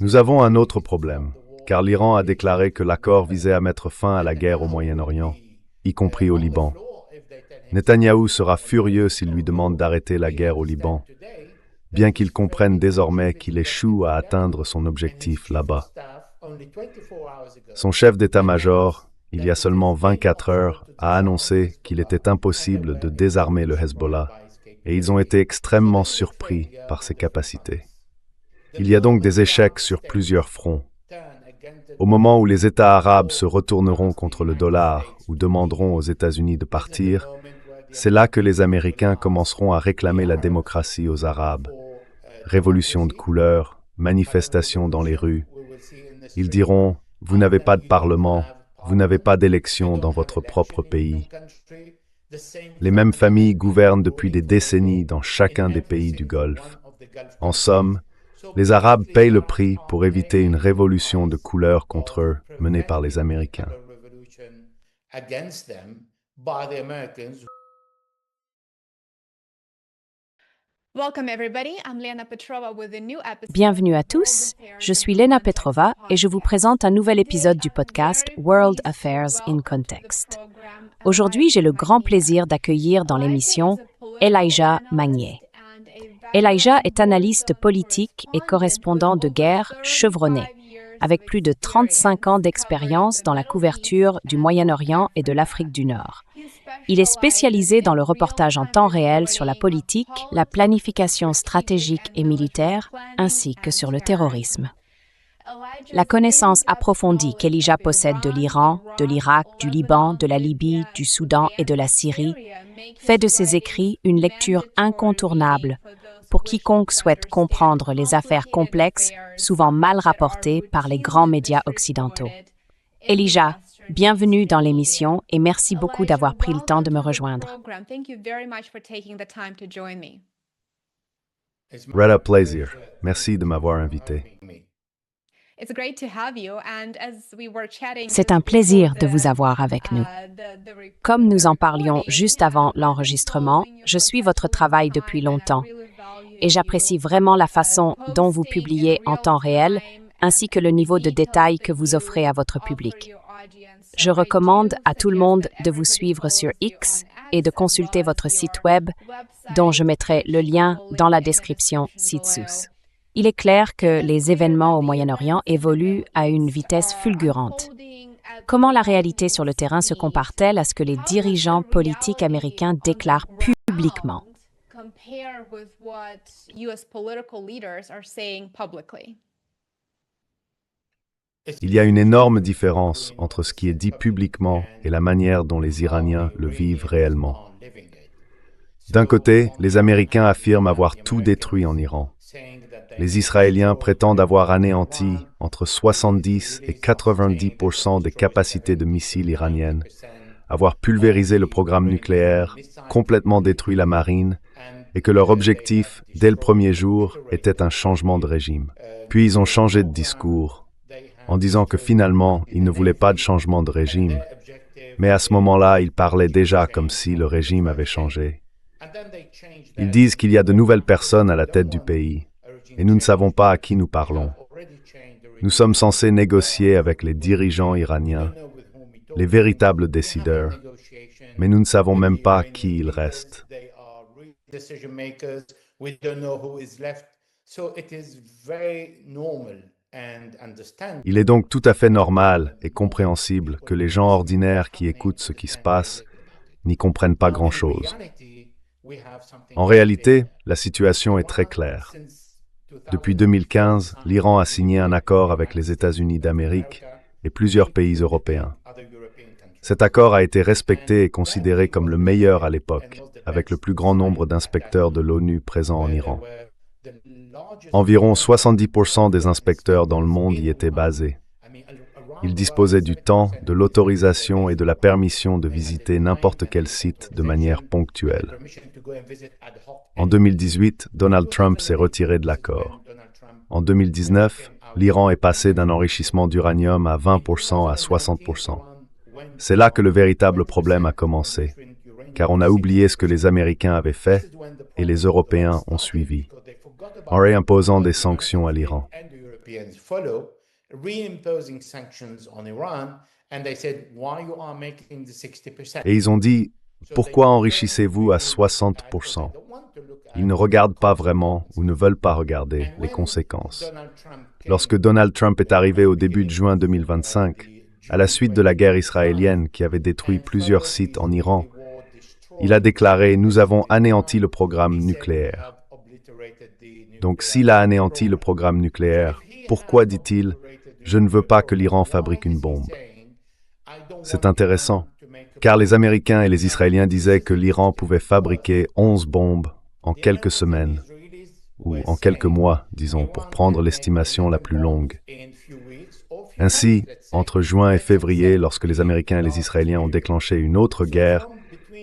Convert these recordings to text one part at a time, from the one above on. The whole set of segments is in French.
Nous avons un autre problème, car l'Iran a déclaré que l'accord visait à mettre fin à la guerre au Moyen-Orient, y compris au Liban. Netanyahou sera furieux s'il lui demande d'arrêter la guerre au Liban, bien qu'il comprenne désormais qu'il échoue à atteindre son objectif là-bas. Son chef d'état-major, il y a seulement 24 heures, a annoncé qu'il était impossible de désarmer le Hezbollah, et ils ont été extrêmement surpris par ses capacités. Il y a donc des échecs sur plusieurs fronts. Au moment où les États arabes se retourneront contre le dollar ou demanderont aux États-Unis de partir, c'est là que les Américains commenceront à réclamer la démocratie aux Arabes. Révolution de couleur, manifestations dans les rues. Ils diront « Vous n'avez pas de parlement, vous n'avez pas d'élection dans votre propre pays ». Les mêmes familles gouvernent depuis des décennies dans chacun des pays du Golfe. En somme, les Arabes payent le prix pour éviter une révolution de couleur contre eux menée par les Américains. Bienvenue à tous, je suis Lena Petrova et je vous présente un nouvel épisode du podcast World Affairs in Context. Aujourd'hui, j'ai le grand plaisir d'accueillir dans l'émission Elijah Magnier. Elijah est analyste politique et correspondant de guerre chevronné, avec plus de 35 ans d'expérience dans la couverture du Moyen-Orient et de l'Afrique du Nord. Il est spécialisé dans le reportage en temps réel sur la politique, la planification stratégique et militaire, ainsi que sur le terrorisme. La connaissance approfondie qu'Elijah possède de l'Iran, de l'Irak, du Liban, de la Libye, du Soudan et de la Syrie fait de ses écrits une lecture incontournable pour quiconque souhaite comprendre les affaires complexes, souvent mal rapportées par les grands médias occidentaux. Elijah, bienvenue dans l'émission et merci beaucoup d'avoir pris le temps de me rejoindre. Reda plaisir. Merci de m'avoir invité. C'est un plaisir de vous avoir avec nous. Comme nous en parlions juste avant l'enregistrement, je suis votre travail depuis longtemps et j'apprécie vraiment la façon dont vous publiez en temps réel ainsi que le niveau de détail que vous offrez à votre public. Je recommande à tout le monde de vous suivre sur X et de consulter votre site web, dont je mettrai le lien dans la description ci-dessous. Il est clair que les événements au Moyen-Orient évoluent à une vitesse fulgurante. Comment la réalité sur le terrain se compare-t-elle à ce que les dirigeants politiques américains déclarent publiquement? Il y a une énorme différence entre ce qui est dit publiquement et la manière dont les Iraniens le vivent réellement. D'un côté, les Américains affirment avoir tout détruit en Iran. Les Israéliens prétendent avoir anéanti entre 70 et 90% des capacités de missiles iraniennes, avoir pulvérisé le programme nucléaire, complètement détruit la marine, et que leur objectif, dès le premier jour, était un changement de régime. Puis ils ont changé de discours, en disant que finalement, ils ne voulaient pas de changement de régime. Mais à ce moment-là, ils parlaient déjà comme si le régime avait changé. Ils disent qu'il y a de nouvelles personnes à la tête du pays, et nous ne savons pas à qui nous parlons. Nous sommes censés négocier avec les dirigeants iraniens, les véritables décideurs, mais nous ne savons même pas qui il reste. Il est donc tout à fait normal et compréhensible que les gens ordinaires qui écoutent ce qui se passe n'y comprennent pas grand-chose. En réalité, la situation est très claire. Depuis 2015, l'Iran a signé un accord avec les États-Unis d'Amérique et plusieurs pays européens. Cet accord a été respecté et considéré comme le meilleur à l'époque, avec le plus grand nombre d'inspecteurs de l'ONU présents en Iran. Environ 70% des inspecteurs dans le monde y étaient basés. Ils disposaient du temps, de l'autorisation et de la permission de visiter n'importe quel site de manière ponctuelle. En 2018, Donald Trump s'est retiré de l'accord. En 2019, l'Iran est passé d'un enrichissement d'uranium à 20% à 60%. C'est là que le véritable problème a commencé, car on a oublié ce que les Américains avaient fait et les Européens ont suivi. en réimposant des sanctions à l'Iran. Et ils ont dit, pourquoi enrichissez-vous à 60%? Ils ne regardent pas vraiment ou ne veulent pas regarder les conséquences. Lorsque Donald Trump est arrivé au début de juin 2025, à la suite de la guerre israélienne qui avait détruit plusieurs sites en Iran, il a déclaré « Nous avons anéanti le programme nucléaire ». Donc s'il a anéanti le programme nucléaire, pourquoi dit-il « Je ne veux pas que l'Iran fabrique une bombe ». C'est intéressant, car les Américains et les Israéliens disaient que l'Iran pouvait fabriquer 11 bombes en quelques semaines, ou en quelques mois, disons, pour prendre l'estimation la plus longue. Ainsi, entre juin et février, lorsque les Américains et les Israéliens ont déclenché une autre guerre,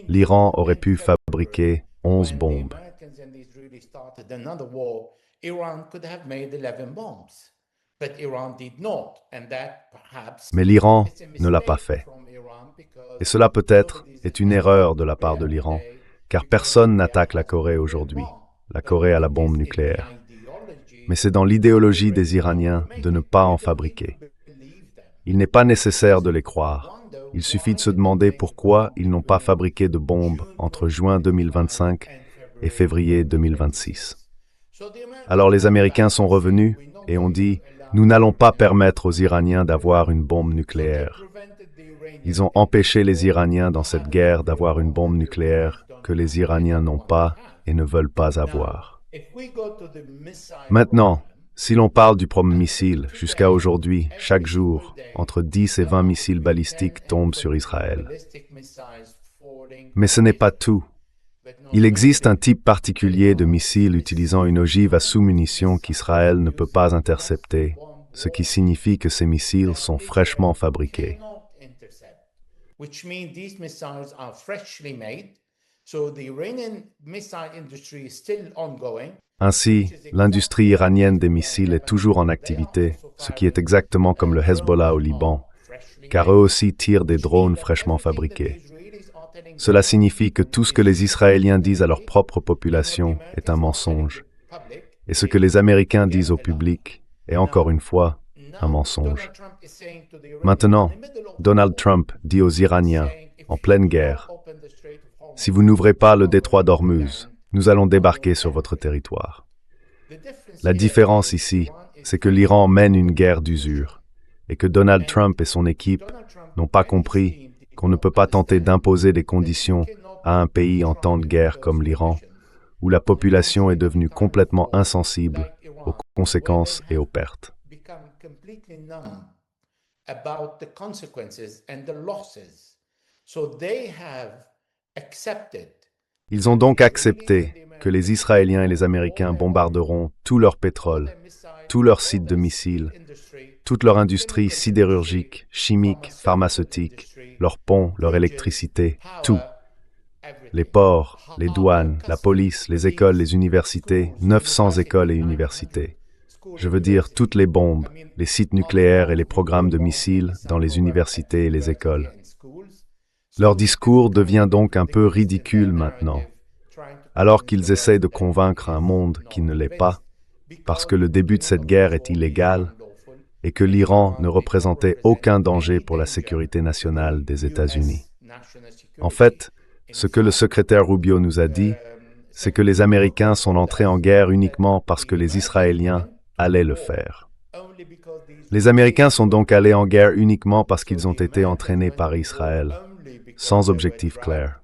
l'Iran aurait pu fabriquer 11 bombes. Mais l'Iran ne l'a pas fait. Et cela peut-être est une erreur de la part de l'Iran, car personne n'attaque la Corée aujourd'hui. La Corée a la bombe nucléaire. Mais c'est dans l'idéologie des Iraniens de ne pas en fabriquer. Il n'est pas nécessaire de les croire. Il suffit de se demander pourquoi ils n'ont pas fabriqué de bombes entre juin 2025 et février 2026. Alors les Américains sont revenus et ont dit « Nous n'allons pas permettre aux Iraniens d'avoir une bombe nucléaire ». Ils ont empêché les Iraniens dans cette guerre d'avoir une bombe nucléaire que les Iraniens n'ont pas et ne veulent pas avoir. Maintenant, si l'on parle du programme missile, jusqu'à aujourd'hui, chaque jour, entre 10 et 20 missiles balistiques tombent sur Israël. Mais ce n'est pas tout. Il existe un type particulier de missile utilisant une ogive à sous-munitions qu'Israël ne peut pas intercepter, ce qui signifie que ces missiles sont fraîchement fabriqués. Ainsi, l'industrie iranienne des missiles est toujours en activité, ce qui est exactement comme le Hezbollah au Liban, car eux aussi tirent des drones fraîchement fabriqués. Cela signifie que tout ce que les Israéliens disent à leur propre population est un mensonge, et ce que les Américains disent au public est encore une fois un mensonge. Maintenant, Donald Trump dit aux Iraniens, en pleine guerre, « Si vous n'ouvrez pas le détroit d'Ormuz, nous allons débarquer sur votre territoire. » La différence ici, c'est que l'Iran mène une guerre d'usure, et que Donald Trump et son équipe n'ont pas compris qu'on ne peut pas tenter d'imposer des conditions à un pays en temps de guerre comme l'Iran, où la population est devenue complètement insensible aux conséquences et aux pertes. Ils ont donc accepté que les Israéliens et les Américains bombarderont tout leur pétrole, tous leurs sites de missiles, toute leur industrie sidérurgique, chimique, pharmaceutique, leurs ponts, leur électricité, tout. Les ports, les douanes, la police, les écoles, les universités, 900 écoles et universités. Je veux dire toutes les bombes, les sites nucléaires et les programmes de missiles dans les universités et les écoles. Leur discours devient donc un peu ridicule maintenant, alors qu'ils essaient de convaincre un monde qui ne l'est pas, parce que le début de cette guerre est illégal et que l'Iran ne représentait aucun danger pour la sécurité nationale des États-Unis. En fait, ce que le secrétaire Rubio nous a dit, c'est que les Américains sont entrés en guerre uniquement parce que les Israéliens allaient le faire. Les Américains sont donc allés en guerre uniquement parce qu'ils ont été entraînés par Israël, sans objectif clair.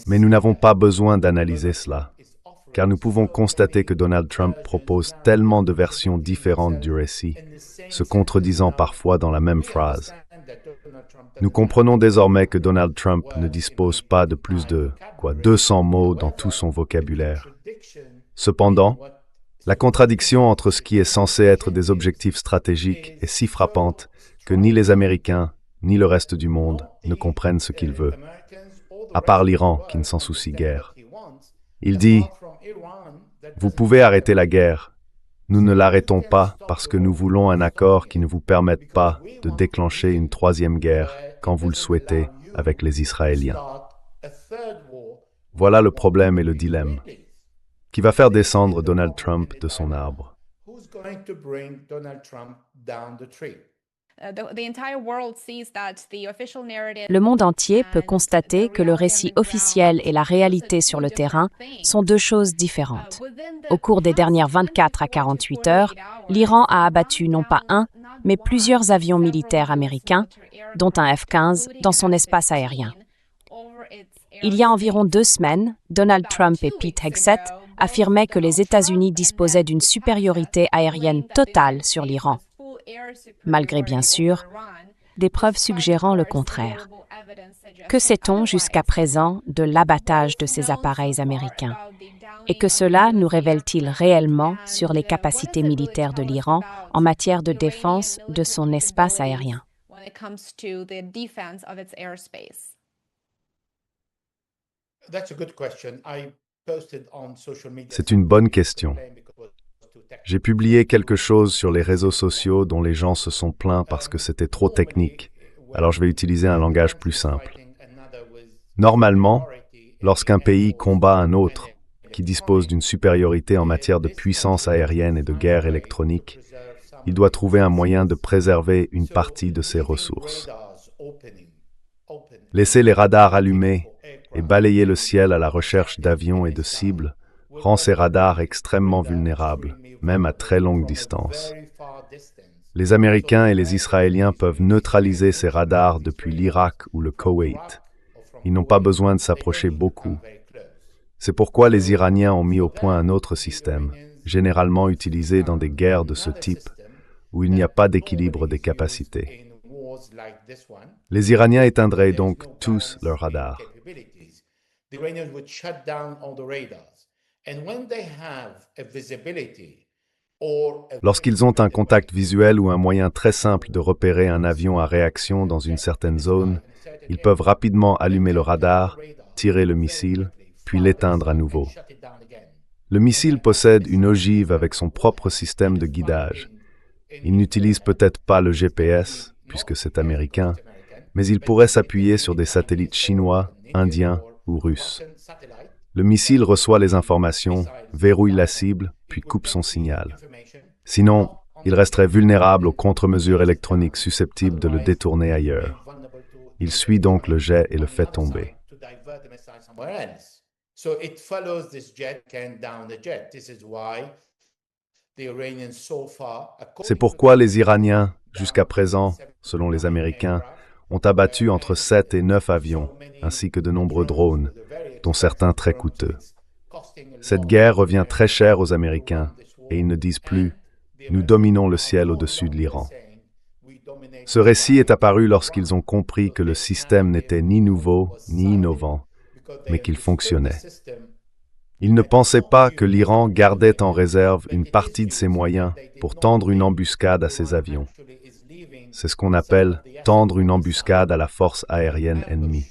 Mais nous n'avons pas besoin d'analyser cela, car nous pouvons constater que Donald Trump propose tellement de versions différentes du récit, se contredisant parfois dans la même phrase. Nous comprenons désormais que Donald Trump ne dispose pas de plus de 200 mots dans tout son vocabulaire. Cependant, la contradiction entre ce qui est censé être des objectifs stratégiques est si frappante que ni les Américains ni le reste du monde ne comprennent ce qu'il veut, à part l'Iran qui ne s'en soucie guère. Il dit « Vous pouvez arrêter la guerre. Nous ne l'arrêtons pas parce que nous voulons un accord qui ne vous permette pas de déclencher une troisième guerre quand vous le souhaitez avec les Israéliens. Voilà le problème et le dilemme. Qui va faire descendre Donald Trump de son arbre? Le monde entier peut constater que le récit officiel et la réalité sur le terrain sont deux choses différentes. Au cours des dernières 24 à 48 heures, l'Iran a abattu non pas un, mais plusieurs avions militaires américains, dont un F-15, dans son espace aérien. Il y a environ 2 semaines, Donald Trump et Pete Hegseth affirmaient que les États-Unis disposaient d'une supériorité aérienne totale sur l'Iran, malgré bien sûr des preuves suggérant le contraire. Que sait-on jusqu'à présent de l'abattage de ces appareils américains? Et que cela nous révèle-t-il réellement sur les capacités militaires de l'Iran en matière de défense de son espace aérien? C'est une bonne question. J'ai publié quelque chose sur les réseaux sociaux dont les gens se sont plaints parce que c'était trop technique. Alors je vais utiliser un langage plus simple. Normalement, lorsqu'un pays combat un autre, qui dispose d'une supériorité en matière de puissance aérienne et de guerre électronique, il doit trouver un moyen de préserver une partie de ses ressources. Laisser les radars allumés et balayer le ciel à la recherche d'avions et de cibles rend ces radars extrêmement vulnérables, même à très longue distance. Les Américains et les Israéliens peuvent neutraliser ces radars depuis l'Irak ou le Koweït. Ils n'ont pas besoin de s'approcher beaucoup. C'est pourquoi les Iraniens ont mis au point un autre système, généralement utilisé dans des guerres de ce type, où il n'y a pas d'équilibre des capacités. Les Iraniens éteindraient donc tous leurs radars. Lorsqu'ils ont un contact visuel ou un moyen très simple de repérer un avion à réaction dans une certaine zone, ils peuvent rapidement allumer le radar, tirer le missile, puis l'éteindre à nouveau. Le missile possède une ogive avec son propre système de guidage. Il n'utilise peut-être pas le GPS, puisque c'est américain, mais il pourrait s'appuyer sur des satellites chinois, indiens ou russes. Le missile reçoit les informations, verrouille la cible, puis coupe son signal. Sinon, il resterait vulnérable aux contre-mesures électroniques susceptibles de le détourner ailleurs. Il suit donc le jet et le fait tomber. C'est pourquoi les Iraniens, jusqu'à présent, selon les Américains, ont abattu entre 7 et 9 avions, ainsi que de nombreux drones, dont certains très coûteux. Cette guerre revient très cher aux Américains, et ils ne disent plus « Nous dominons le ciel au-dessus de l'Iran ». Ce récit est apparu lorsqu'ils ont compris que le système n'était ni nouveau ni innovant, mais qu'il fonctionnait. Ils ne pensaient pas que l'Iran gardait en réserve une partie de ses moyens pour tendre une embuscade à ses avions. C'est ce qu'on appelle tendre une embuscade à la force aérienne ennemie.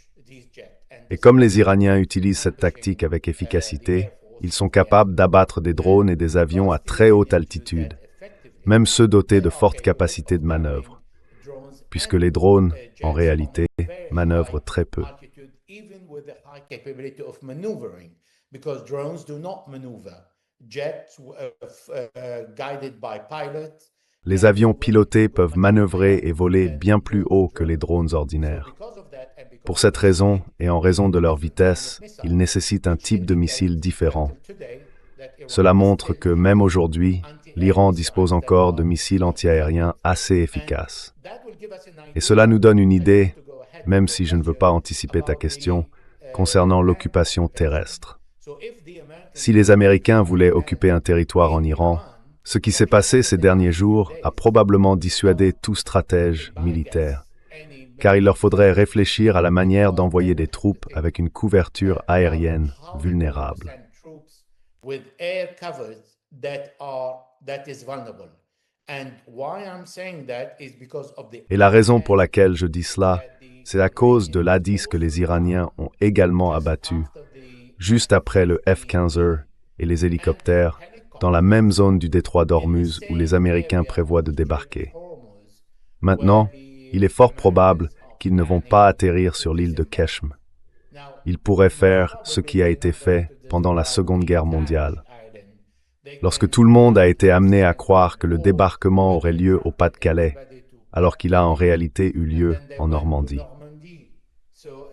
Et comme les Iraniens utilisent cette tactique avec efficacité, ils sont capables d'abattre des drones et des avions à très haute altitude, même ceux dotés de fortes capacités de manœuvre, puisque les drones, en réalité, manœuvrent très peu. Les avions pilotés peuvent manœuvrer et voler bien plus haut que les drones ordinaires. Pour cette raison, et en raison de leur vitesse, ils nécessitent un type de missile différent. Cela montre que, même aujourd'hui, l'Iran dispose encore de missiles antiaériens assez efficaces. Et cela nous donne une idée, même si je ne veux pas anticiper ta question, concernant l'occupation terrestre. Si les Américains voulaient occuper un territoire en Iran, ce qui s'est passé ces derniers jours a probablement dissuadé tout stratège militaire, car il leur faudrait réfléchir à la manière d'envoyer des troupes avec une couverture aérienne vulnérable. Et la raison pour laquelle je dis cela, c'est à cause de l'A-10 que les Iraniens ont également abattu, juste après le F-15E et les hélicoptères, dans la même zone du détroit d'Ormuz où les Américains prévoient de débarquer. Maintenant, il est fort probable qu'ils ne vont pas atterrir sur l'île de Keshm. Ils pourraient faire ce qui a été fait pendant la Seconde Guerre mondiale. Lorsque tout le monde a été amené à croire que le débarquement aurait lieu au Pas-de-Calais, alors qu'il a en réalité eu lieu en Normandie.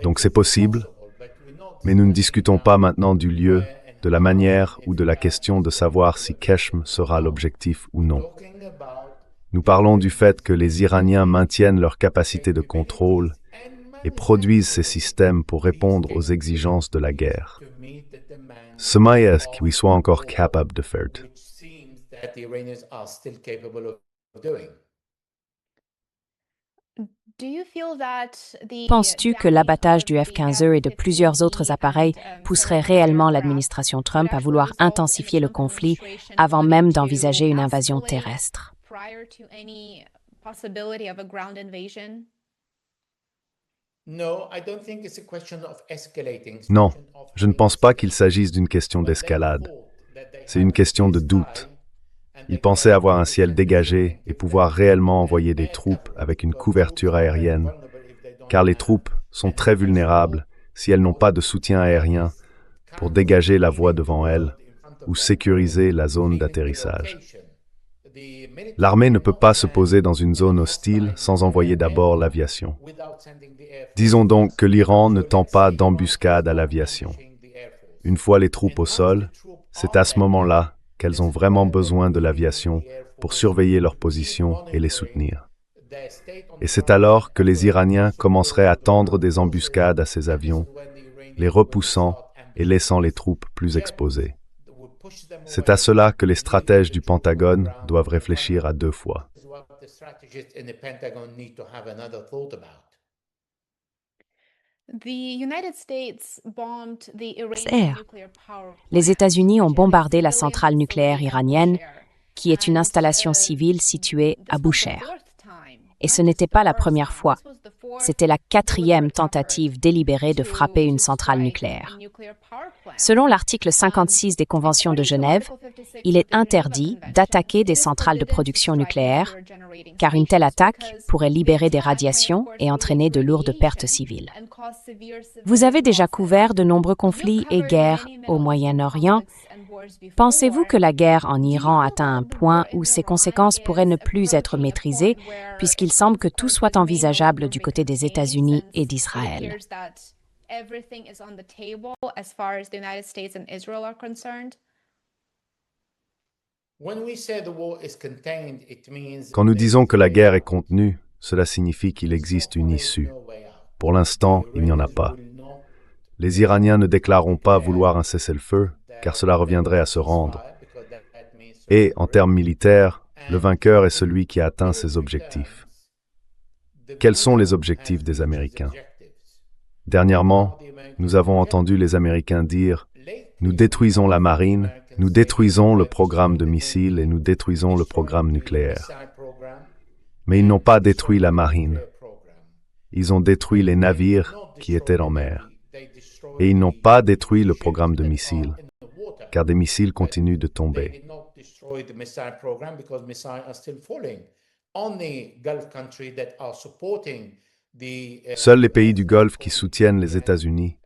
Donc c'est possible, mais nous ne discutons pas maintenant du lieu, de la manière ou de la question de savoir si Keshm sera l'objectif ou non. Nous parlons du fait que les Iraniens maintiennent leur capacité de contrôle et produisent ces systèmes pour répondre aux exigences de la guerre. Est-ce qu'ils soient encore capables de faire. Penses-tu que l'abattage du F-15E et de plusieurs autres appareils pousserait réellement l'administration Trump à vouloir intensifier le conflit avant même d'envisager une invasion terrestre? Non, je ne pense pas qu'il s'agisse d'une question d'escalade. C'est une question de doute. Ils pensaient avoir un ciel dégagé et pouvoir réellement envoyer des troupes avec une couverture aérienne, car les troupes sont très vulnérables si elles n'ont pas de soutien aérien pour dégager la voie devant elles ou sécuriser la zone d'atterrissage. L'armée ne peut pas se poser dans une zone hostile sans envoyer d'abord l'aviation. Disons donc que l'Iran ne tend pas d'embuscade à l'aviation. Une fois les troupes au sol, c'est à ce moment-là qu'elles ont vraiment besoin de l'aviation pour surveiller leurs positions et les soutenir. Et c'est alors que les Iraniens commenceraient à tendre des embuscades à ces avions, les repoussant et laissant les troupes plus exposées. C'est à cela que les stratèges du Pentagone doivent réfléchir à 2 fois. Les États-Unis ont bombardé la centrale nucléaire iranienne, qui est une installation civile située à Bushehr. Et ce n'était pas la première fois. C'était la 4e tentative délibérée de frapper une centrale nucléaire. Selon l'article 56 des Conventions de Genève, il est interdit d'attaquer des centrales de production nucléaire, car une telle attaque pourrait libérer des radiations et entraîner de lourdes pertes civiles. Vous avez déjà couvert de nombreux conflits et guerres au Moyen-Orient. Pensez-vous que la guerre en Iran atteint un point où ses conséquences pourraient ne plus être maîtrisées, puisqu'il semble que tout soit envisageable du côté des États-Unis et d'Israël? Quand nous disons que la guerre est contenue, cela signifie qu'il existe une issue. Pour l'instant, il n'y en a pas. Les Iraniens ne déclareront pas vouloir un cessez-le-feu, car cela reviendrait à se rendre. Et, en termes militaires, le vainqueur est celui qui a atteint ses objectifs. Quels sont les objectifs des Américains? Dernièrement, nous avons entendu les Américains dire « Nous détruisons la marine, nous détruisons le programme de missiles et nous détruisons le programme nucléaire. » Mais ils n'ont pas détruit la marine. Ils ont détruit les navires qui étaient en mer. Et ils n'ont pas détruit le programme de missiles, car des missiles continuent de tomber. Seuls les pays du Golfe qui soutiennent les États-Unis,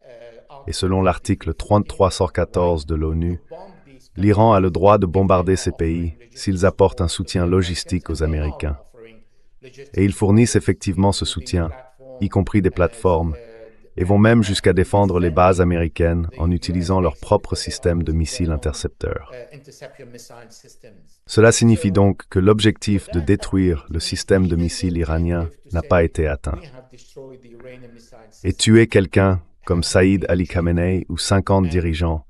et selon l'article 3314 de l'ONU, l'Iran a le droit de bombarder ces pays s'ils apportent un soutien logistique aux Américains. Et ils fournissent effectivement ce soutien, y compris des plateformes, et vont même jusqu'à défendre les bases américaines en utilisant leur propre système de missiles intercepteurs. Cela signifie donc que l'objectif de détruire le système de missiles iranien n'a pas été atteint. Et tuer quelqu'un comme Saïd Ali Khamenei ou 50 dirigeants,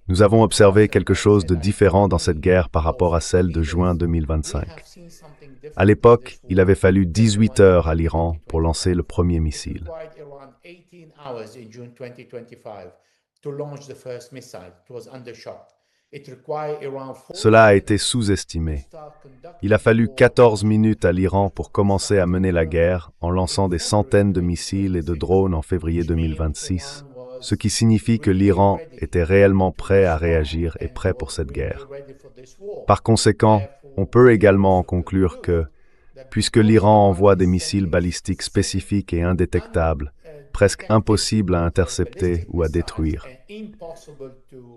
nous avons observé quelque chose de différent dans cette guerre par rapport à celle de juin 2025. À l'époque, il avait fallu 18 heures à l'Iran pour lancer le premier missile. Cela a été sous-estimé. Il a fallu 14 minutes à l'Iran pour commencer à mener la guerre en lançant des centaines de missiles et de drones en février 2026, ce qui signifie que l'Iran était réellement prêt à réagir et prêt pour cette guerre. Par conséquent, on peut également en conclure que, puisque l'Iran envoie des missiles balistiques spécifiques et indétectables, presque impossibles à intercepter ou à détruire.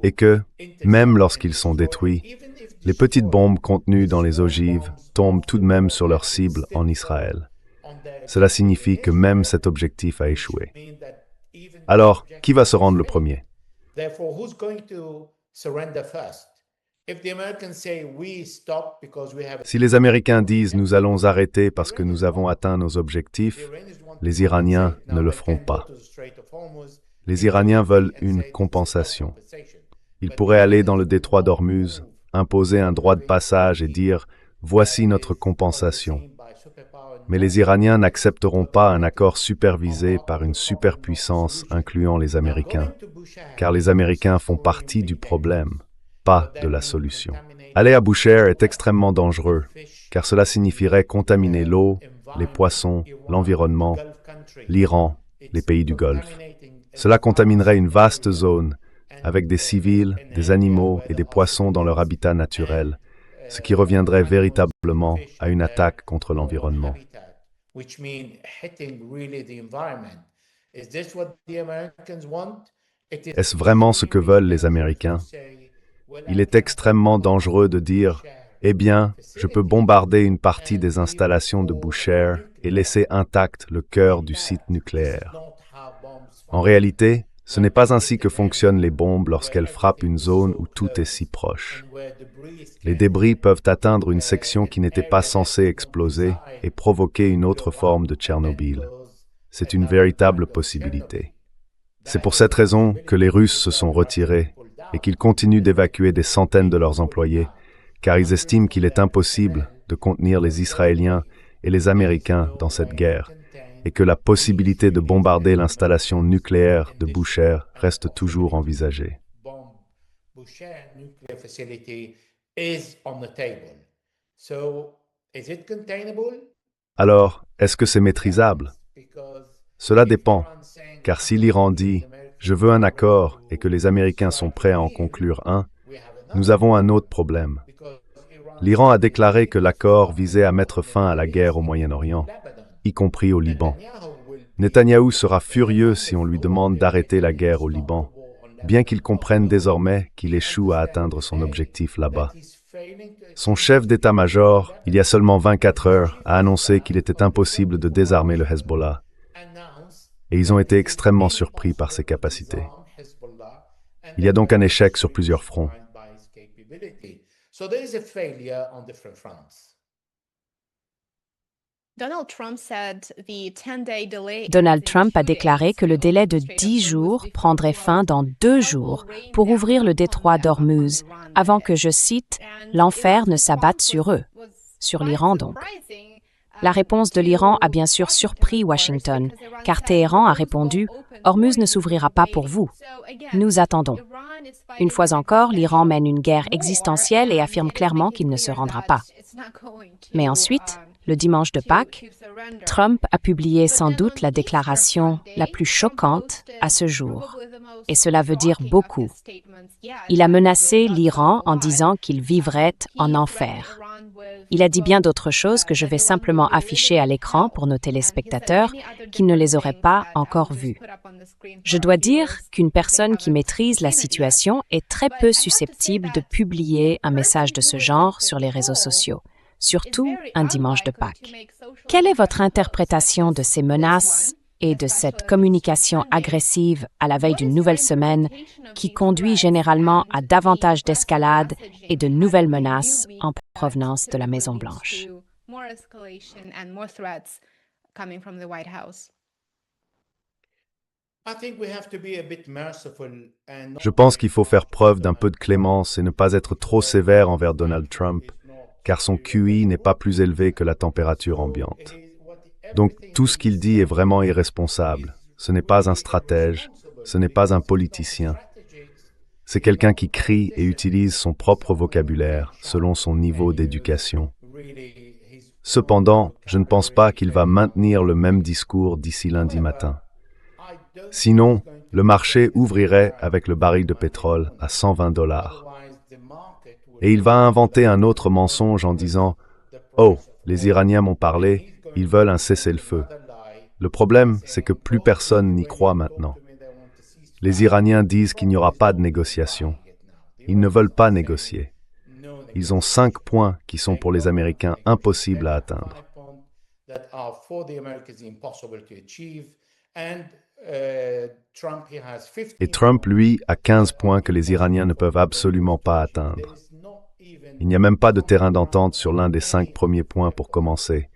Et que, même lorsqu'ils sont détruits, les petites bombes contenues dans les ogives tombent tout de même sur leur cible en Israël. Cela signifie que même cet objectif a échoué. Alors, qui va se rendre le premier? Si les Américains disent « nous allons arrêter parce que nous avons atteint nos objectifs », les Iraniens ne le feront pas. Les Iraniens veulent une compensation. Ils pourraient aller dans le détroit d'Ormuz, imposer un droit de passage et dire « voici notre compensation ». Mais les Iraniens n'accepteront pas un accord supervisé par une superpuissance incluant les Américains, car les Américains font partie du problème, pas de la solution. Aller à Bushehr est extrêmement dangereux, car cela signifierait contaminer l'eau, les poissons, l'environnement, l'Iran, les pays du Golfe. Cela contaminerait une vaste zone, avec des civils, des animaux et des poissons dans leur habitat naturel, ce qui reviendrait véritablement à une attaque contre l'environnement. Est-ce vraiment ce que veulent les Américains? Il est extrêmement dangereux de dire « Eh bien, je peux bombarder une partie des installations de Bushehr et laisser intact le cœur du site nucléaire. » En réalité, ce n'est pas ainsi que fonctionnent les bombes lorsqu'elles frappent une zone où tout est si proche. Les débris peuvent atteindre une section qui n'était pas censée exploser et provoquer une autre forme de Tchernobyl. C'est une véritable possibilité. C'est pour cette raison que les Russes se sont retirés et qu'ils continuent d'évacuer des centaines de leurs employés, car ils estiment qu'il est impossible de contenir les Israéliens et les Américains dans cette guerre, et que la possibilité de bombarder l'installation nucléaire de Bushehr reste toujours envisagée. Alors, est-ce que c'est maîtrisable? Cela dépend, car si l'Iran dit « je veux un accord » et que les Américains sont prêts à en conclure un, nous avons un autre problème. L'Iran a déclaré que l'accord visait à mettre fin à la guerre au Moyen-Orient, y compris au Liban. Netanyahou sera furieux si on lui demande d'arrêter la guerre au Liban, bien qu'il comprenne désormais qu'il échoue à atteindre son objectif là-bas. Son chef d'état-major, il y a seulement 24 heures, a annoncé qu'il était impossible de désarmer le Hezbollah. Et ils ont été extrêmement surpris par ses capacités. Il y a donc un échec sur plusieurs fronts. Donald Trump a déclaré que le délai de 10 jours prendrait fin dans 2 jours pour ouvrir le détroit d'Ormuz, avant que, je cite, « l'enfer ne s'abatte sur eux », sur l'Iran donc. La réponse de l'Iran a bien sûr surpris Washington, car Téhéran a répondu « Ormuz ne s'ouvrira pas pour vous. Nous attendons ». Une fois encore, l'Iran mène une guerre existentielle et affirme clairement qu'il ne se rendra pas. Mais ensuite, le dimanche de Pâques, Trump a publié sans doute la déclaration la plus choquante à ce jour. Et cela veut dire beaucoup. Il a menacé l'Iran en disant qu'il vivrait en enfer. Il a dit bien d'autres choses que je vais simplement afficher à l'écran pour nos téléspectateurs qui ne les auraient pas encore vues. Je dois dire qu'une personne qui maîtrise la situation est très peu susceptible de publier un message de ce genre sur les réseaux sociaux, surtout un dimanche de Pâques. Quelle est votre interprétation de ces menaces et de cette communication agressive à la veille d'une nouvelle semaine qui conduit généralement à davantage d'escalade et de nouvelles menaces en provenance de la Maison-Blanche? Je pense qu'il faut faire preuve d'un peu de clémence et ne pas être trop sévère envers Donald Trump, car son QI n'est pas plus élevé que la température ambiante. Donc tout ce qu'il dit est vraiment irresponsable. Ce n'est pas un stratège, ce n'est pas un politicien. C'est quelqu'un qui crie et utilise son propre vocabulaire selon son niveau d'éducation. Cependant, je ne pense pas qu'il va maintenir le même discours d'ici lundi matin. Sinon, le marché ouvrirait avec le baril de pétrole à 120 $. Et il va inventer un autre mensonge en disant « Oh, Les Iraniens m'ont parlé, ils veulent un cessez-le-feu. Le problème, c'est que plus personne n'y croit maintenant. Les Iraniens disent qu'il n'y aura pas de négociation. Ils ne veulent pas négocier. Ils ont 5 points qui sont pour les Américains impossibles à atteindre. Et Trump, lui, a 15 points que les Iraniens ne peuvent absolument pas atteindre. Il n'y a même pas de terrain d'entente sur l'un des 5 premiers points pour commencer,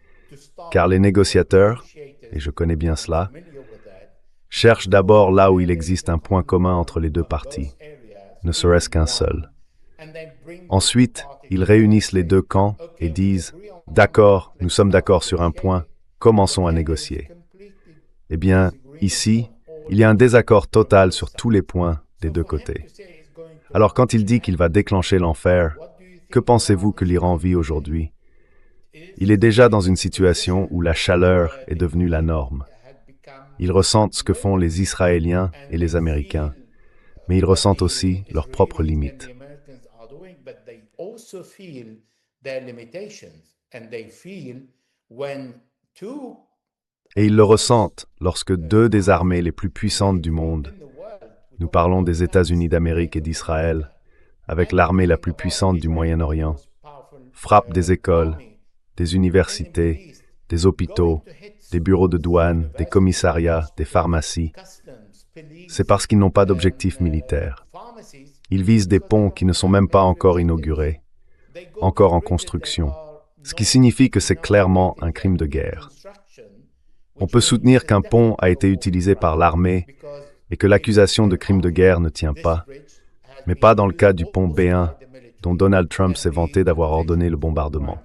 car les négociateurs, et je connais bien cela, cherchent d'abord là où il existe un point commun entre les deux parties, ne serait-ce qu'un seul. Ensuite, ils réunissent les deux camps et disent « D'accord, nous sommes d'accord sur un point, commençons à négocier. » Eh bien, ici, il y a un désaccord total sur tous les points des deux côtés. Alors quand il dit qu'il va déclencher l'enfer, que pensez-vous que l'Iran vit aujourd'hui? Il est déjà dans une situation où la chaleur est devenue la norme. Ils ressentent ce que font les Israéliens et les Américains, mais ils ressentent aussi leurs propres limites. Et ils le ressentent lorsque deux des armées les plus puissantes du monde, nous parlons des États-Unis d'Amérique et d'Israël, avec l'armée la plus puissante du Moyen-Orient, frappent des écoles, des universités, des hôpitaux, des bureaux de douane, des commissariats, des pharmacies. C'est parce qu'ils n'ont pas d'objectif militaire. Ils visent des ponts qui ne sont même pas encore inaugurés, encore en construction, ce qui signifie que c'est clairement un crime de guerre. On peut soutenir qu'un pont a été utilisé par l'armée et que l'accusation de crime de guerre ne tient pas, mais pas dans le cas du pont B1, dont Donald Trump s'est vanté d'avoir ordonné le bombardement.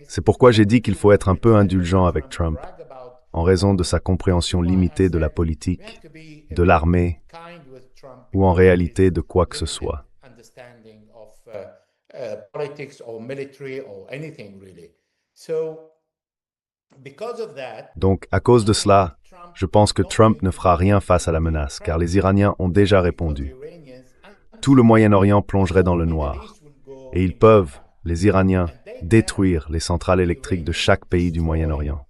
C'est pourquoi j'ai dit qu'il faut être un peu indulgent avec Trump, en raison de sa compréhension limitée de la politique, de l'armée, ou en réalité de quoi que ce soit. Donc, à cause de cela, je pense que Trump ne fera rien face à la menace, car les Iraniens ont déjà répondu. Tout le Moyen-Orient plongerait dans le noir. Et ils peuvent, les Iraniens, détruire les centrales électriques de chaque pays du Moyen-Orient.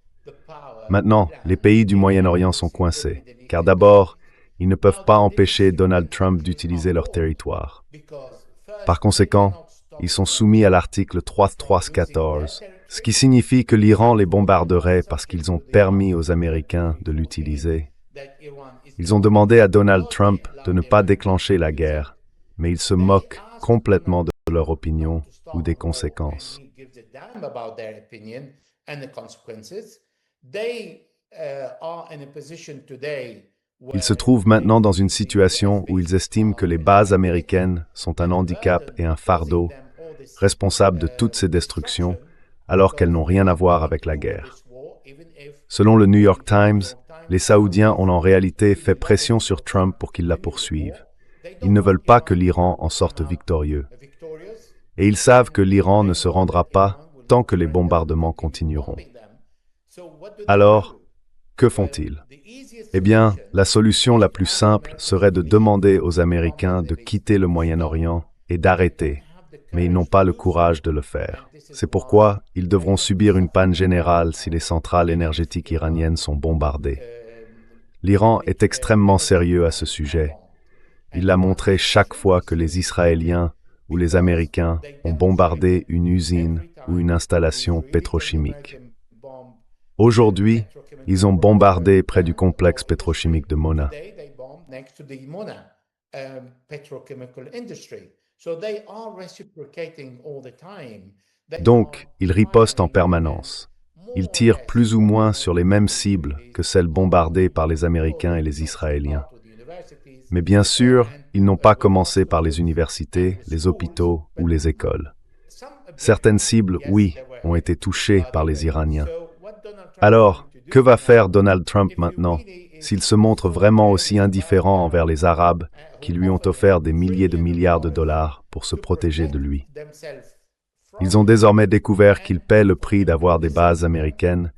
Maintenant, les pays du Moyen-Orient sont coincés, car d'abord, ils ne peuvent pas empêcher Donald Trump d'utiliser leur territoire. Par conséquent, ils sont soumis à l'article 314, ce qui signifie que l'Iran les bombarderait parce qu'ils ont permis aux Américains de l'utiliser. Ils ont demandé à Donald Trump de ne pas déclencher la guerre, mais ils se moquent complètement de leur opinion ou des conséquences. Ils se trouvent maintenant dans une situation où ils estiment que les bases américaines sont un handicap et un fardeau, responsables de toutes ces destructions, alors qu'elles n'ont rien à voir avec la guerre. Selon le New York Times, les Saoudiens ont en réalité fait pression sur Trump pour qu'il la poursuive. Ils ne veulent pas que l'Iran en sorte victorieux. Et ils savent que l'Iran ne se rendra pas tant que les bombardements continueront. Alors, que font-ils? Eh bien, la solution la plus simple serait de demander aux Américains de quitter le Moyen-Orient et d'arrêter, mais ils n'ont pas le courage de le faire. C'est pourquoi ils devront subir une panne générale si les centrales énergétiques iraniennes sont bombardées. L'Iran est extrêmement sérieux à ce sujet. Il l'a montré chaque fois que les Israéliens ou les Américains ont bombardé une usine ou une installation pétrochimique. Aujourd'hui, ils ont bombardé près du complexe pétrochimique de Mona. Donc, ils ripostent en permanence. Ils tirent plus ou moins sur les mêmes cibles que celles bombardées par les Américains et les Israéliens. Mais bien sûr, ils n'ont pas commencé par les universités, les hôpitaux ou les écoles. Certaines cibles, oui, ont été touchées par les Iraniens. Alors, que va faire Donald Trump maintenant, s'il se montre vraiment aussi indifférent envers les Arabes qui lui ont offert des milliers de milliards de dollars pour se protéger de lui? Ils ont désormais découvert qu'ils paient le prix d'avoir des bases américaines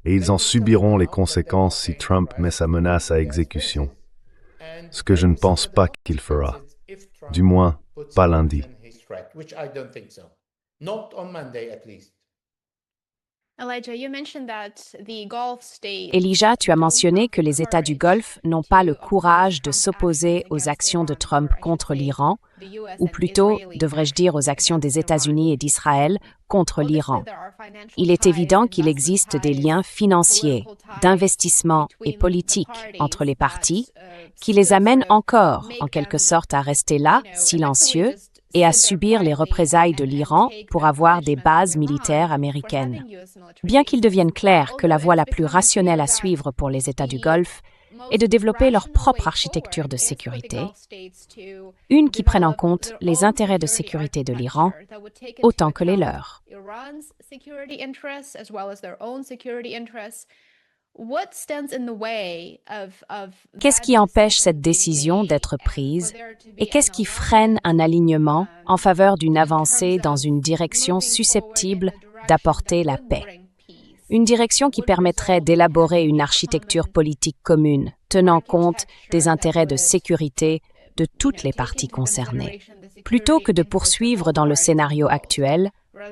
et ils en subiront les conséquences si Trump met sa menace à exécution. Ce que je ne pense pas qu'il fera. Du moins, pas lundi. Elijah, tu as mentionné que les États du Golfe n'ont pas le courage de s'opposer aux actions de Trump contre l'Iran, ou plutôt, devrais-je dire, aux actions des États-Unis et d'Israël contre l'Iran. Il est évident qu'il existe des liens financiers, d'investissement et politiques entre les parties qui les amènent encore, en quelque sorte, à rester là, silencieux, et à subir les représailles de l'Iran pour avoir des bases militaires américaines. Bien qu'il devienne clair que la voie la plus rationnelle à suivre pour les États du Golfe est de développer leur propre architecture de sécurité, une qui prenne en compte les intérêts de sécurité de l'Iran autant que les leurs. Qu'est-ce qui empêche cette décision d'être prise et qu'est-ce qui freine un alignement en faveur d'une avancée dans une direction susceptible d'apporter la paix? Une direction qui permettrait d'élaborer une architecture politique commune, tenant compte des intérêts de sécurité de toutes les parties concernées, plutôt que de poursuivre dans le scénario actuel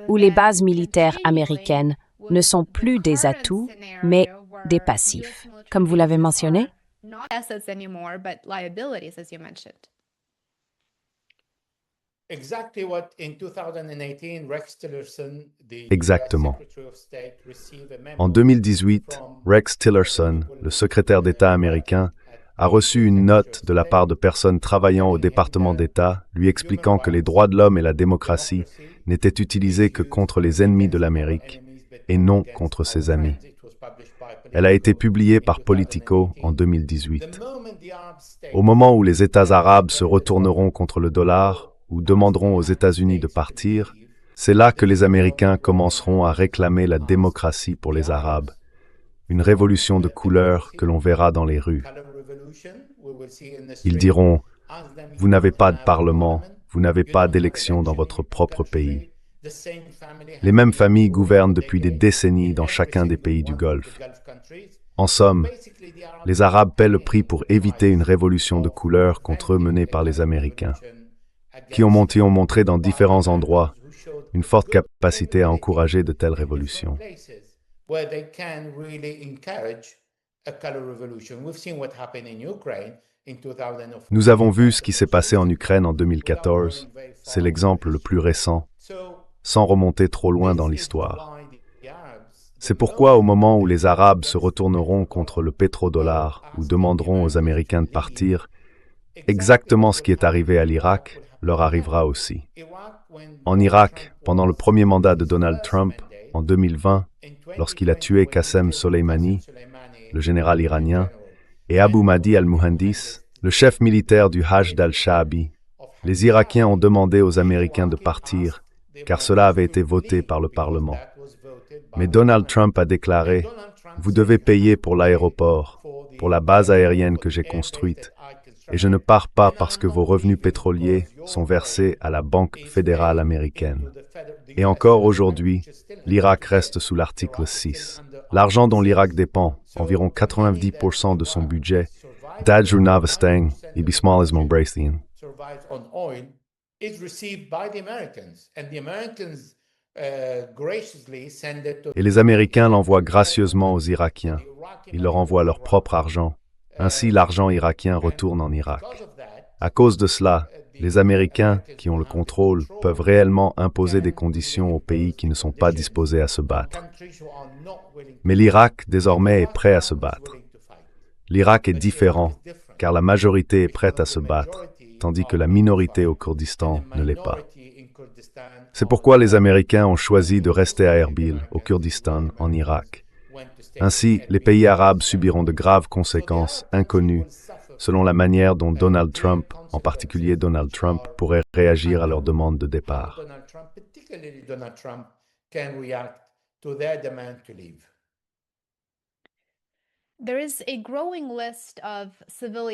où les bases militaires américaines ne sont plus des atouts, mais des passifs, comme vous l'avez mentionné? Exactement. En 2018, Rex Tillerson, le secrétaire d'État américain, a reçu une note de la part de personnes travaillant au département d'État lui expliquant que les droits de l'homme et la démocratie n'étaient utilisés que contre les ennemis de l'Amérique et non contre ses amis. Elle a été publiée par Politico en 2018. Au moment où les États arabes se retourneront contre le dollar ou demanderont aux États-Unis de partir, c'est là que les Américains commenceront à réclamer la démocratie pour les Arabes, une révolution de couleur que l'on verra dans les rues. Ils diront « Vous n'avez pas de parlement, vous n'avez pas d'élection dans votre propre pays. » Les mêmes familles gouvernent depuis des décennies dans chacun des pays du Golfe. En somme, les Arabes paient le prix pour éviter une révolution de couleur contre eux menée par les Américains, qui ont montré dans différents endroits une forte capacité à encourager de telles révolutions. Nous avons vu ce qui s'est passé en Ukraine en 2014, c'est l'exemple le plus récent, sans remonter trop loin dans l'histoire. C'est pourquoi au moment où les Arabes se retourneront contre le pétrodollar ou demanderont aux Américains de partir, exactement ce qui est arrivé à l'Irak leur arrivera aussi. En Irak, pendant le premier mandat de Donald Trump, en 2020, lorsqu'il a tué Qassem Soleimani, le général iranien, et Abu Mahdi al-Muhandis, le chef militaire du Hashd al-Sha'abi, les Irakiens ont demandé aux Américains de partir, car cela avait été voté par le Parlement. Mais Donald Trump a déclaré « Vous devez payer pour l'aéroport, pour la base aérienne que j'ai construite, et je ne pars pas parce que vos revenus pétroliers sont versés à la Banque fédérale américaine. » Et encore aujourd'hui, l'Irak reste sous l'article 6. L'argent dont l'Irak dépend, environ 90% de son budget, d'Adjur Navastang et Bismal Ismon-Braithian. Et les Américains l'envoient gracieusement aux Irakiens. Ils leur envoient leur propre argent. Ainsi, l'argent irakien retourne en Irak. À cause de cela, les Américains, qui ont le contrôle, peuvent réellement imposer des conditions aux pays qui ne sont pas disposés à se battre. Mais l'Irak, désormais, est prêt à se battre. L'Irak est différent, car la majorité est prête à se battre, tandis que la minorité au Kurdistan ne l'est pas. C'est pourquoi les Américains ont choisi de rester à Erbil, au Kurdistan, en Irak. Ainsi, les pays arabes subiront de graves conséquences inconnues selon la manière dont Donald Trump, en particulier Donald Trump, pourrait réagir à leur demande de départ.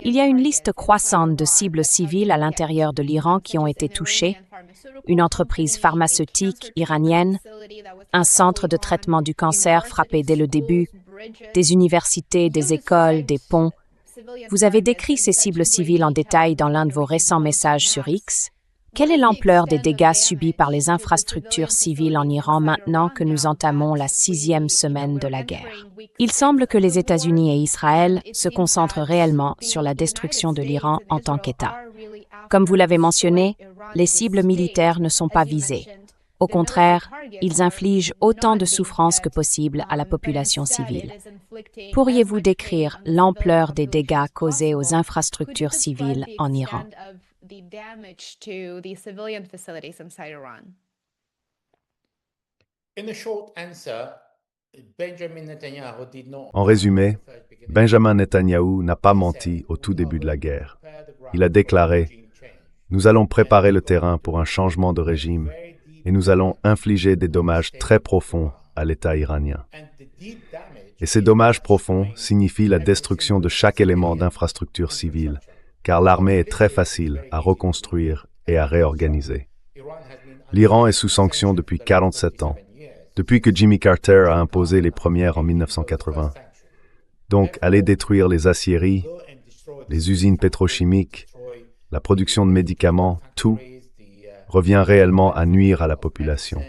Il y a une liste croissante de cibles civiles à l'intérieur de l'Iran qui ont été touchées, une entreprise pharmaceutique iranienne, un centre de traitement du cancer frappé dès le début, des universités, des écoles, des ponts. Vous avez décrit ces cibles civiles en détail dans l'un de vos récents messages sur X. Quelle est l'ampleur des dégâts subis par les infrastructures civiles en Iran maintenant que nous entamons la 6e semaine de la guerre? Il semble que les États-Unis et Israël se concentrent réellement sur la destruction de l'Iran en tant qu'État. Comme vous l'avez mentionné, les cibles militaires ne sont pas visées. Au contraire, ils infligent autant de souffrances que possible à la population civile. Pourriez-vous décrire l'ampleur des dégâts causés aux infrastructures civiles en Iran? En résumé, Benjamin Netanyahou n'a pas menti au tout début de la guerre. Il a déclaré « Nous allons préparer le terrain pour un changement de régime et nous allons infliger des dommages très profonds à l'État iranien. » Et ces dommages profonds signifient la destruction de chaque élément d'infrastructure civile, car l'armée est très facile à reconstruire et à réorganiser. L'Iran est sous sanctions depuis 47 ans, depuis que Jimmy Carter a imposé les premières en 1980. Donc, aller détruire les aciéries, les usines pétrochimiques, la production de médicaments, tout, revient réellement à nuire à la population.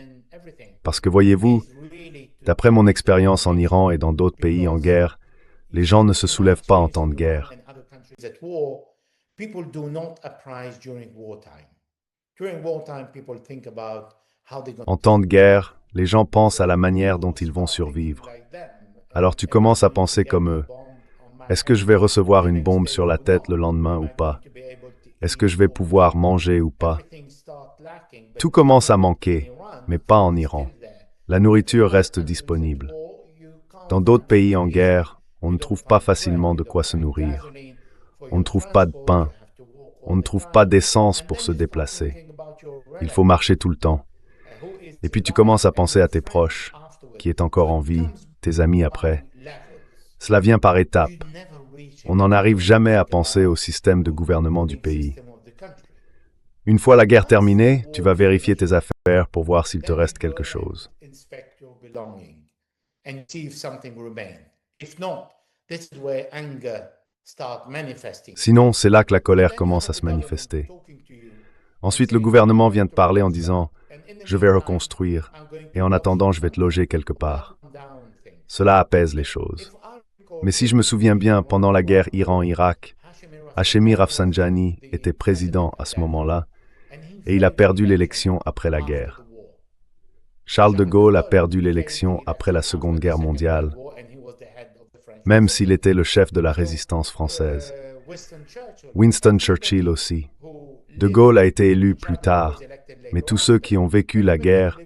Parce que voyez-vous, d'après mon expérience en Iran et dans d'autres pays en guerre, les gens ne se soulèvent pas en temps de guerre. En temps de guerre, les gens pensent à la manière dont ils vont survivre. Alors tu commences à penser comme eux. Est-ce que je vais recevoir une bombe sur la tête le lendemain ou pas? Est-ce que je vais pouvoir manger ou pas? Tout commence à manquer, mais pas en Iran. La nourriture reste disponible. Dans d'autres pays en guerre, on ne trouve pas facilement de quoi se nourrir. On ne trouve pas de pain. On ne trouve pas d'essence pour se déplacer. Il faut marcher tout le temps. Et puis tu commences à penser à tes proches, qui est encore en vie, tes amis après. Cela vient par étapes. On n'en arrive jamais à penser au système de gouvernement du pays. Une fois la guerre terminée, tu vas vérifier tes affaires pour voir s'il te reste quelque chose. Sinon, c'est là que la colère commence à se manifester. Ensuite, le gouvernement vient te parler en disant « Je vais reconstruire, et en attendant, je vais te loger quelque part. » Cela apaise les choses. Mais si je me souviens bien, pendant la guerre Iran-Irak, Hachemi Rafsanjani était président à ce moment-là, et il a perdu l'élection après la guerre. Charles de Gaulle a perdu l'élection après la Seconde Guerre mondiale, même s'il était le chef de la résistance française. Winston Churchill aussi. De Gaulle a été élu plus tard, mais tous ceux qui ont vécu la guerre,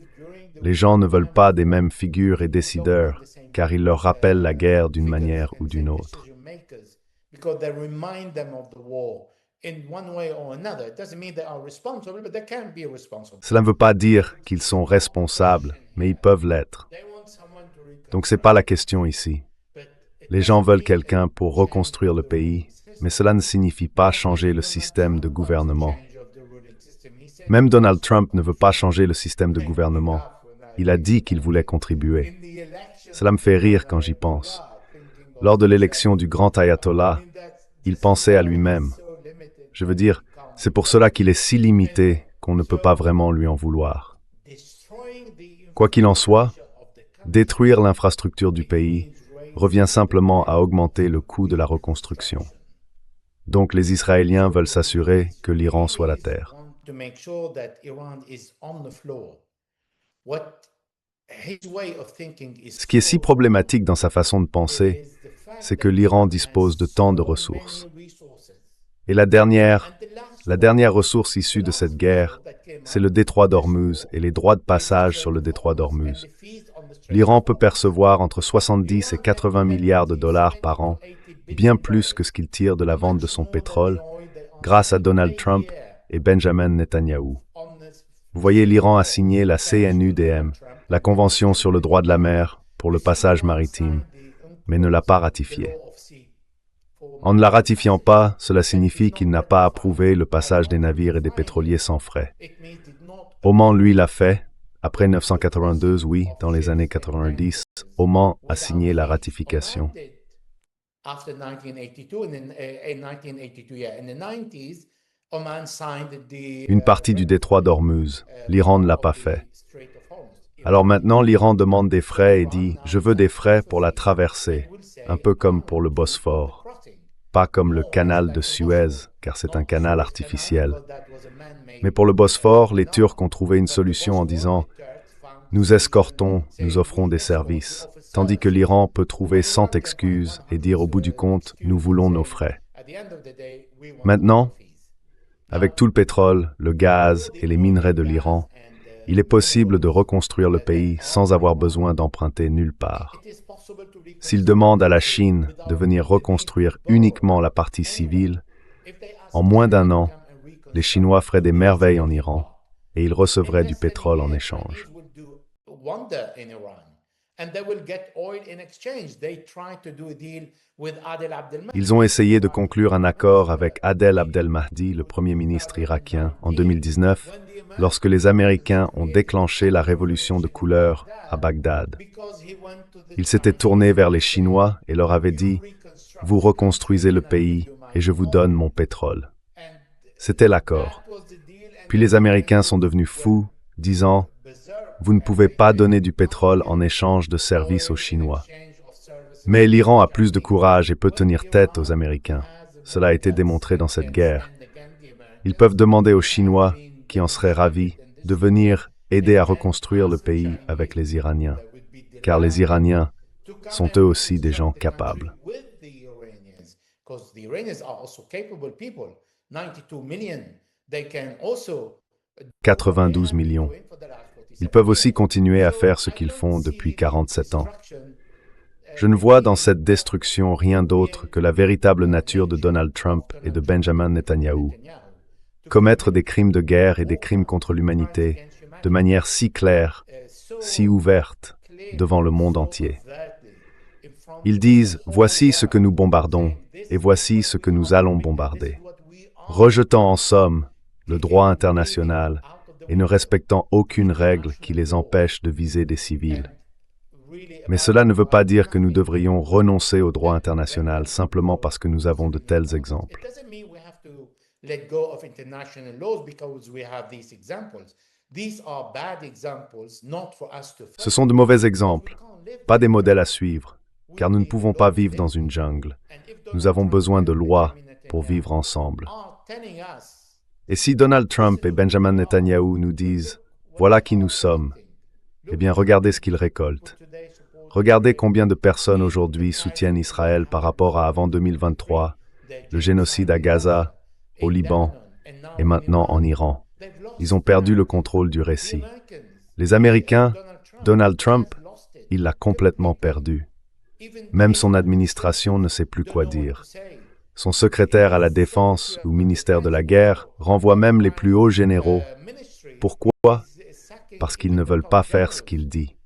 les gens ne veulent pas des mêmes figures et décideurs, car ils leur rappellent la guerre d'une manière ou d'une autre. Cela ne veut pas dire qu'ils sont responsables, mais ils peuvent l'être. Donc c'est pas la question ici. Les gens veulent quelqu'un pour reconstruire le pays, mais cela ne signifie pas changer le système de gouvernement. Même Donald Trump ne veut pas changer le système de gouvernement. Il a dit qu'il voulait contribuer. Cela me fait rire quand j'y pense. Lors de l'élection du grand ayatollah, il pensait à lui-même. Je veux dire, c'est pour cela qu'il est si limité qu'on ne peut pas vraiment lui en vouloir. Quoi qu'il en soit, détruire l'infrastructure du pays revient simplement à augmenter le coût de la reconstruction. Donc les Israéliens veulent s'assurer que l'Iran soit la terre. Ce qui est si problématique dans sa façon de penser, c'est que l'Iran dispose de tant de ressources. Et la dernière ressource issue de cette guerre, c'est le détroit d'Ormuz et les droits de passage sur le détroit d'Ormuz. L'Iran peut percevoir entre 70 et 80 milliards de dollars par an, bien plus que ce qu'il tire de la vente de son pétrole, grâce à Donald Trump et Benjamin Netanyahou. Vous voyez, l'Iran a signé la CNUDM, la Convention sur le droit de la mer pour le passage maritime, mais ne l'a pas ratifiée. En ne la ratifiant pas, cela signifie qu'il n'a pas approuvé le passage des navires et des pétroliers sans frais. Oman, lui, l'a fait. Après 1982, oui, dans les années 90, Oman a signé la ratification. une partie du détroit d'Ormuz. L'Iran ne l'a pas fait. Alors maintenant, l'Iran demande des frais et dit « Je veux des frais pour la traversée », un peu comme pour le Bosphore. Pas comme le canal de Suez, car c'est un canal artificiel. Mais pour le Bosphore, les Turcs ont trouvé une solution en disant « Nous escortons, nous offrons des services », tandis que l'Iran peut trouver 100 excuses et dire au bout du compte « Nous voulons nos frais ». Maintenant, avec tout le pétrole, le gaz et les minerais de l'Iran, il est possible de reconstruire le pays sans avoir besoin d'emprunter nulle part. S'ils demandent à la Chine de venir reconstruire uniquement la partie civile, en moins d'un an, les Chinois feraient des merveilles en Iran et ils recevraient du pétrole en échange. Ils ont essayé de conclure un accord avec Adel Abdelmahdi, le premier ministre irakien, en 2019, lorsque les Américains ont déclenché la révolution de couleur à Bagdad. Ils s'étaient tournés vers les Chinois et leur avaient dit « Vous reconstruisez le pays et je vous donne mon pétrole ». C'était l'accord. Puis les Américains sont devenus fous, disant « Vous ne pouvez pas donner du pétrole en échange de services aux Chinois ». Mais l'Iran a plus de courage et peut tenir tête aux Américains. Cela a été démontré dans cette guerre. Ils peuvent demander aux Chinois, qui en seraient ravis, de venir aider à reconstruire le pays avec les Iraniens. Car les Iraniens sont eux aussi des gens capables. 92 millions. Ils peuvent aussi continuer à faire ce qu'ils font depuis 47 ans. Je ne vois dans cette destruction rien d'autre que la véritable nature de Donald Trump et de Benjamin Netanyahou. Commettre des crimes de guerre et des crimes contre l'humanité de manière si claire, si ouverte, devant le monde entier. Ils disent « Voici ce que nous bombardons et voici ce que nous allons bombarder », rejetant en somme le droit international et ne respectant aucune règle qui les empêche de viser des civils. Mais cela ne veut pas dire que nous devrions renoncer au droit international simplement parce que nous avons de tels exemples. Ce sont de mauvais exemples, pas des modèles à suivre, car nous ne pouvons pas vivre dans une jungle. Nous avons besoin de lois pour vivre ensemble. Et si Donald Trump et Benjamin Netanyahou nous disent « Voilà qui nous sommes », eh bien regardez ce qu'ils récoltent. Regardez combien de personnes aujourd'hui soutiennent Israël par rapport à avant 2023, le génocide à Gaza, au Liban et maintenant en Iran. Ils ont perdu le contrôle du récit. Les Américains, Donald Trump, il l'a complètement perdu. Même son administration ne sait plus quoi dire. Son secrétaire à la Défense ou ministère de la Guerre renvoie même les plus hauts généraux. Pourquoi? Parce qu'ils ne veulent pas faire ce qu'il dit.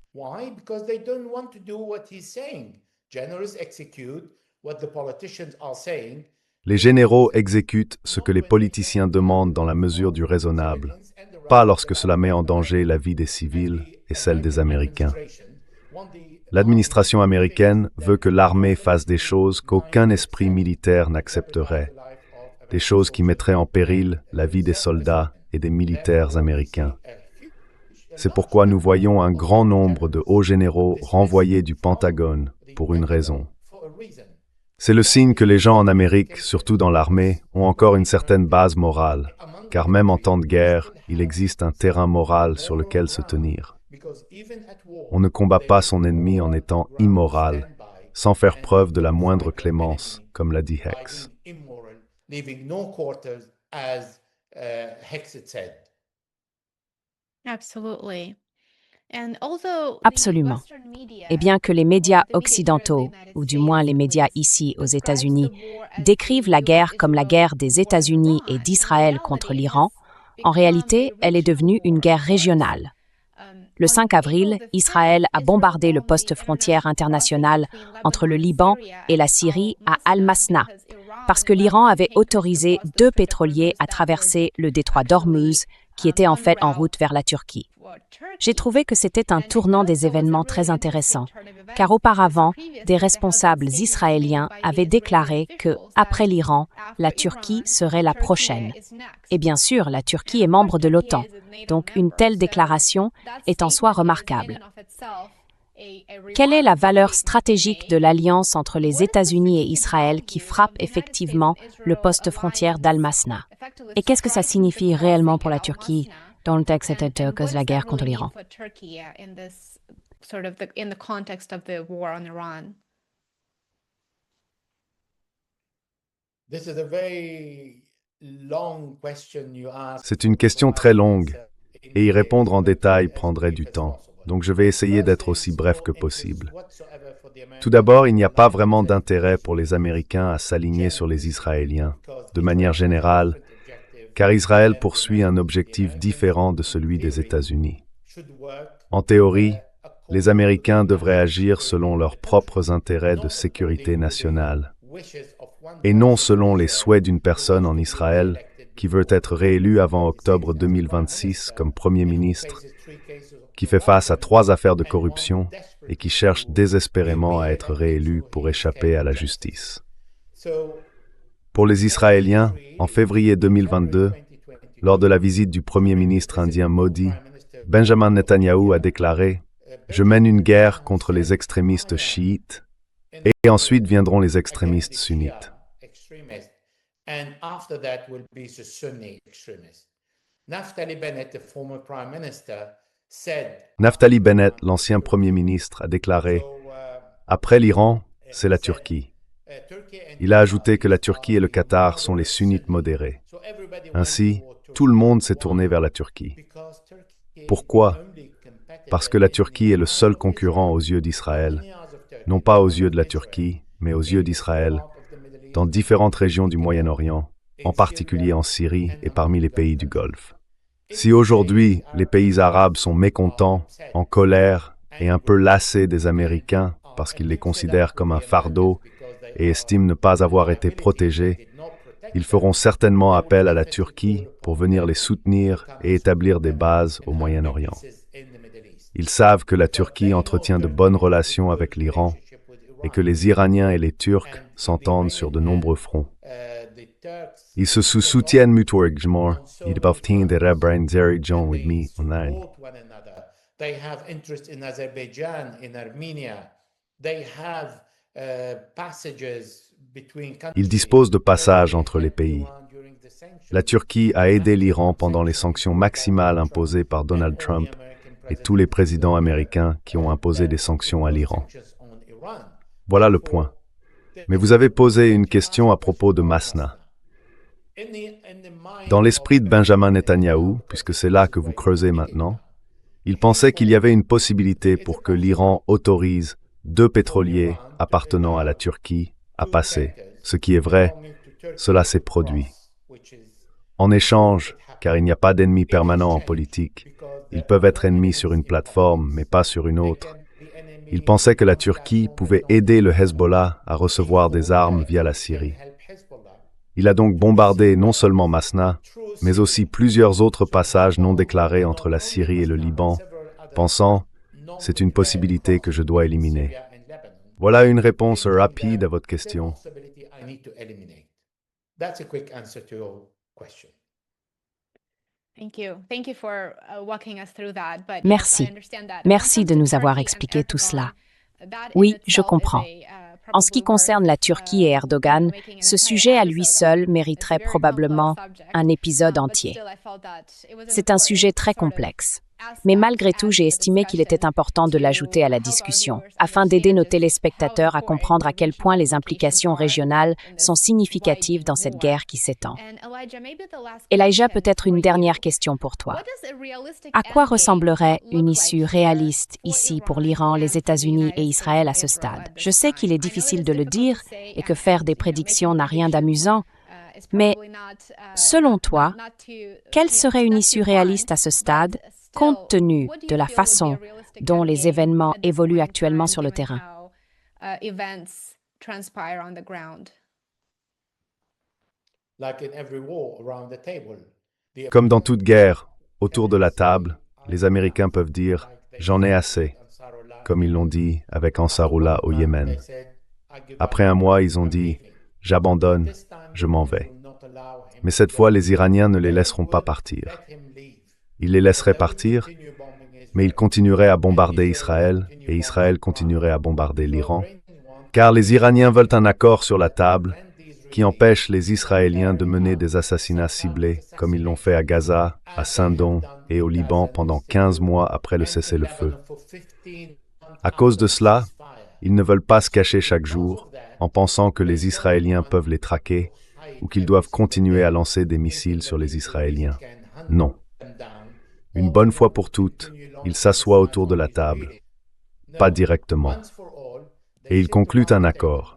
Les généraux exécutent ce que les politiciens demandent dans la mesure du raisonnable, pas lorsque cela met en danger la vie des civils et celle des Américains. L'administration américaine veut que l'armée fasse des choses qu'aucun esprit militaire n'accepterait, des choses qui mettraient en péril la vie des soldats et des militaires américains. C'est pourquoi nous voyons un grand nombre de hauts généraux renvoyés du Pentagone pour une raison. C'est le signe que les gens en Amérique, surtout dans l'armée, ont encore une certaine base morale, car même en temps de guerre, il existe un terrain moral sur lequel se tenir. On ne combat pas son ennemi en étant immoral, sans faire preuve de la moindre clémence, comme l'a dit Hex. Absolument. Et bien que les médias occidentaux, ou du moins les médias ici aux États-Unis, décrivent la guerre comme la guerre des États-Unis et d'Israël contre l'Iran, en réalité, elle est devenue une guerre régionale. Le 5 avril, Israël a bombardé le poste frontière international entre le Liban et la Syrie à Al-Masna, parce que l'Iran avait autorisé 2 pétroliers à traverser le détroit d'Ormuz, qui était en fait en route vers la Turquie. J'ai trouvé que c'était un tournant des événements très intéressant, car auparavant, des responsables israéliens avaient déclaré que, après l'Iran, la Turquie serait la prochaine. Et bien sûr, la Turquie est membre de l'OTAN, donc une telle déclaration est en soi remarquable. Quelle est la valeur stratégique de l'alliance entre les États-Unis et Israël qui frappe effectivement le poste frontière d'Al-Masna? Et qu'est-ce que ça signifie réellement pour la Turquie dans le texte de la guerre contre l'Iran? C'est une question très longue, et y répondre en détail prendrait du temps. Donc je vais essayer d'être aussi bref que possible. Tout d'abord, il n'y a pas vraiment d'intérêt pour les Américains à s'aligner sur les Israéliens, de manière générale, car Israël poursuit un objectif différent de celui des États-Unis. En théorie, les Américains devraient agir selon leurs propres intérêts de sécurité nationale, et non selon les souhaits d'une personne en Israël qui veut être réélue avant octobre 2026 comme Premier ministre, qui fait face à 3 affaires de corruption et qui cherche désespérément à être réélu pour échapper à la justice. Pour les Israéliens, en février 2022, lors de la visite du Premier ministre indien Modi, Benjamin Netanyahou a déclaré « Je mène une guerre contre les extrémistes chiites et ensuite viendront les extrémistes sunnites. » Naftali Bennett, l'ancien Premier ministre, a déclaré « Après l'Iran, c'est la Turquie. » Il a ajouté que la Turquie et le Qatar sont les sunnites modérés. Ainsi, tout le monde s'est tourné vers la Turquie. Pourquoi? Parce que la Turquie est le seul concurrent aux yeux d'Israël, non pas aux yeux de la Turquie, mais aux yeux d'Israël, dans différentes régions du Moyen-Orient, en particulier en Syrie et parmi les pays du Golfe. Si aujourd'hui, les pays arabes sont mécontents, en colère et un peu lassés des Américains parce qu'ils les considèrent comme un fardeau et estiment ne pas avoir été protégés, ils feront certainement appel à la Turquie pour venir les soutenir et établir des bases au Moyen-Orient. Ils savent que la Turquie entretient de bonnes relations avec l'Iran et que les Iraniens et les Turcs s'entendent sur de nombreux fronts. Ils se soutiennent mutuellement et peuvent obtenir des relations avec moi online. They have interest in Azerbaijan, in Armenia. They have passages between countries. Ils disposent de passages entre les pays. La Turquie a aidé l'Iran pendant les sanctions maximales imposées par Donald Trump et tous les présidents américains qui ont imposé des sanctions à l'Iran. Voilà le point. Mais vous avez posé une question à propos de Masna. Dans l'esprit de Benjamin Netanyahou, puisque c'est là que vous creusez maintenant, il pensait qu'il y avait une possibilité pour que l'Iran autorise 2 pétroliers appartenant à la Turquie à passer. Ce qui est vrai, cela s'est produit. En échange, car il n'y a pas d'ennemis permanents en politique, ils peuvent être ennemis sur une plateforme, mais pas sur une autre. Il pensait que la Turquie pouvait aider le Hezbollah à recevoir des armes via la Syrie. Il a donc bombardé non seulement Masna, mais aussi plusieurs autres passages non déclarés entre la Syrie et le Liban, pensant « c'est une possibilité que je dois éliminer ». Voilà une réponse rapide à votre question. Merci. Merci de nous avoir expliqué tout cela. Oui, je comprends. En ce qui concerne la Turquie et Erdogan, ce sujet à lui seul mériterait probablement un épisode entier. C'est un sujet très complexe. Mais malgré tout, j'ai estimé qu'il était important de l'ajouter à la discussion, afin d'aider nos téléspectateurs à comprendre à quel point les implications régionales sont significatives dans cette guerre qui s'étend. Elijah, peut-être une dernière question pour toi. À quoi ressemblerait une issue réaliste ici pour l'Iran, les États-Unis et Israël à ce stade? Je sais qu'il est difficile de le dire et que faire des prédictions n'a rien d'amusant, mais selon toi, quelle serait une issue réaliste à ce stade, compte tenu de la façon dont les événements évoluent actuellement sur le terrain? Comme dans toute guerre, autour de la table, les Américains peuvent dire « j'en ai assez », comme ils l'ont dit avec Ansarullah au Yémen. Après un mois, ils ont dit « j'abandonne, je m'en vais ». Mais cette fois, les Iraniens ne les laisseront pas partir. Ils les laisseraient partir, mais ils continueraient à bombarder Israël, et Israël continuerait à bombarder l'Iran, car les Iraniens veulent un accord sur la table qui empêche les Israéliens de mener des assassinats ciblés, comme ils l'ont fait à Gaza, à Saint-Don et au Liban pendant 15 mois après le cessez-le-feu. À cause de cela, ils ne veulent pas se cacher chaque jour en pensant que les Israéliens peuvent les traquer ou qu'ils doivent continuer à lancer des missiles sur les Israéliens. Non. Une bonne fois pour toutes, ils s'assoient autour de la table, pas directement, et ils concluent un accord.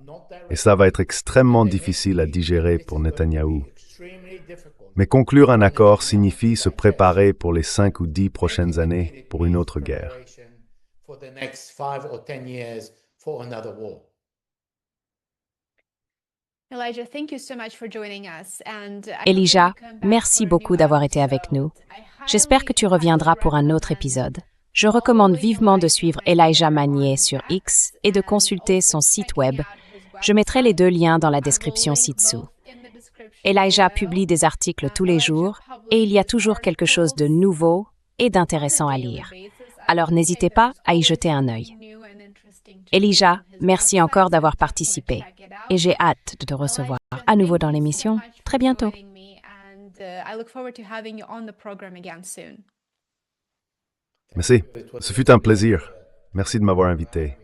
Et ça va être extrêmement difficile à digérer pour Netanyahou. Mais conclure un accord signifie se préparer pour les 5 ou 10 prochaines années pour une autre guerre. Elijah, merci beaucoup d'avoir été avec nous. J'espère que tu reviendras pour un autre épisode. Je recommande vivement de suivre Elijah Magnier sur X et de consulter son site web. Je mettrai les 2 liens dans la description ci-dessous. Elijah publie des articles tous les jours et il y a toujours quelque chose de nouveau et d'intéressant à lire. Alors n'hésitez pas à y jeter un œil. Elijah, merci encore d'avoir participé et j'ai hâte de te recevoir à nouveau dans l'émission très bientôt. Merci, ce fut un plaisir. Merci de m'avoir invité.